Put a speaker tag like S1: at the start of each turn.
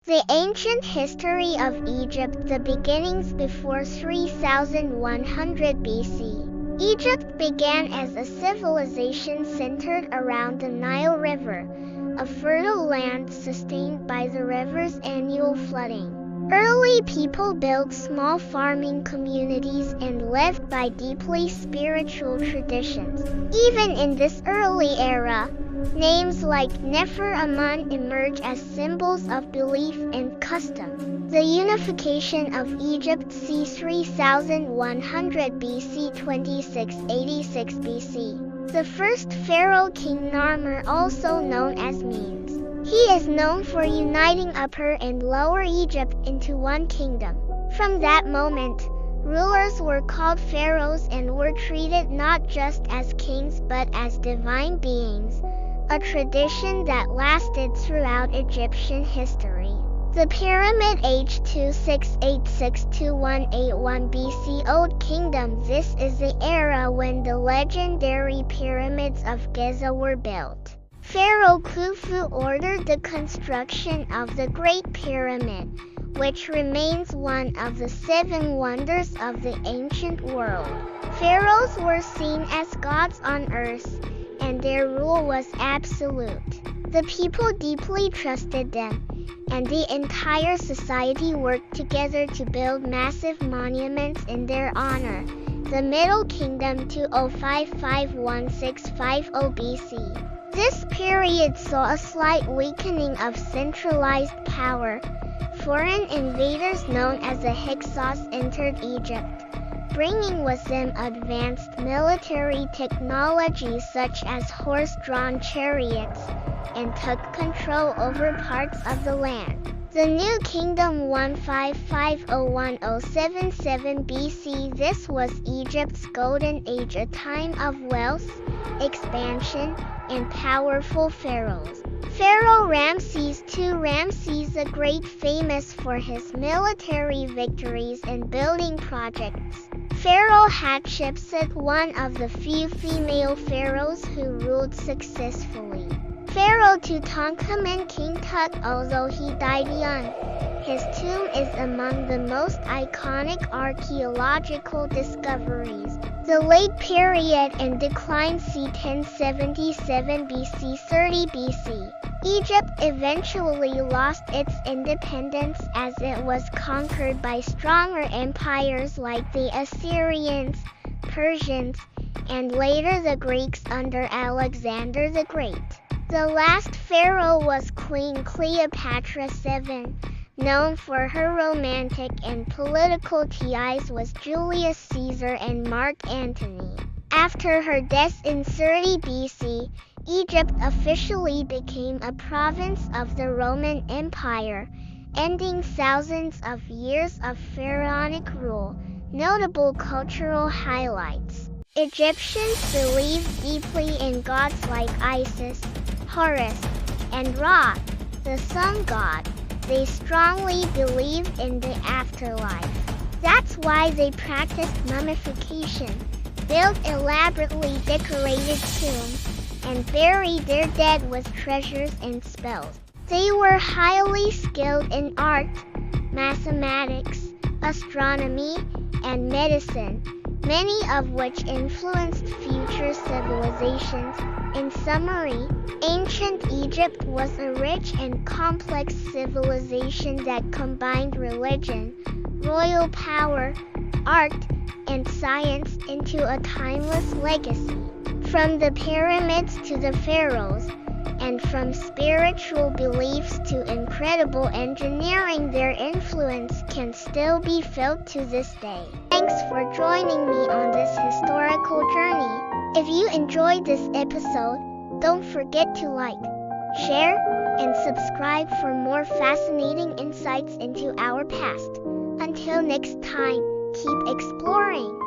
S1: The ancient history of Egypt, the beginnings before 3100 BC. Egypt began as a civilization centered around the Nile River, a fertile land sustained by the river's annual flooding. Early people built small farming communities and lived by deeply spiritual traditions. Even in this early era, names like Nefer-amun emerge as symbols of belief and custom. The Unification of Egypt c. 3100 BC 2686 BC. The first pharaoh King Narmer, also known as Menes. He is known for uniting Upper and Lower Egypt into one kingdom. From that moment, rulers were called pharaohs and were treated not just as kings but as divine beings, a tradition that lasted throughout Egyptian history. The Pyramid Age 2686-2181 BC Old Kingdom. This is the era when the legendary Pyramids of Giza were built. Pharaoh Khufu ordered the construction of the Great Pyramid, which remains one of the 7 wonders of the ancient world. Pharaohs were seen as gods on earth, and their rule was absolute. The people deeply trusted them, and the entire society worked together to build massive monuments in their honor. The Middle Kingdom 2055-1650 BC. This period saw a slight weakening of centralized power. Foreign invaders known as the Hyksos entered Egypt, bringing with them advanced military technology such as horse-drawn chariots, and took control over parts of the land. The New Kingdom 1550-1077 BC. This was Egypt's golden age, a time of wealth, expansion, and powerful pharaohs. Pharaoh Ramses II. Ramses the Great, famous for his military victories and building projects. Pharaoh Hatshepsut, one of the few female pharaohs who ruled successfully. Pharaoh Tutankhamun King Tut, although he died young, his tomb is among the most iconic archaeological discoveries. The Late Period and Decline c. 1077 BC 30 BC. Egypt eventually lost its independence as it was conquered by stronger empires like the Assyrians, Persians, and later the Greeks under Alexander the Great. The last pharaoh was Queen Cleopatra VII, known for her romantic and political ties with Julius Caesar and Mark Antony. After her death in 30 BC, Egypt officially became a province of the Roman Empire, ending thousands of years of pharaonic rule. Notable cultural highlights. Egyptians believed deeply in gods like Isis, Horus, and Ra, the sun god. They strongly believed in the afterlife. That's why they practiced mummification, built elaborately decorated tombs, and buried their dead with treasures and spells. They were highly skilled in art, mathematics, astronomy, and medicine, many of which influenced future civilizations. In summary, ancient Egypt was a rich and complex civilization that combined religion, royal power, art, and science into a timeless legacy. From the pyramids to the pharaohs, and from spiritual beliefs to incredible engineering, their influence can still be felt to this day. Thanks for joining me on this historical journey. If you enjoyed this episode, don't forget to like, share, and subscribe for more fascinating insights into our past. Until next time, keep exploring.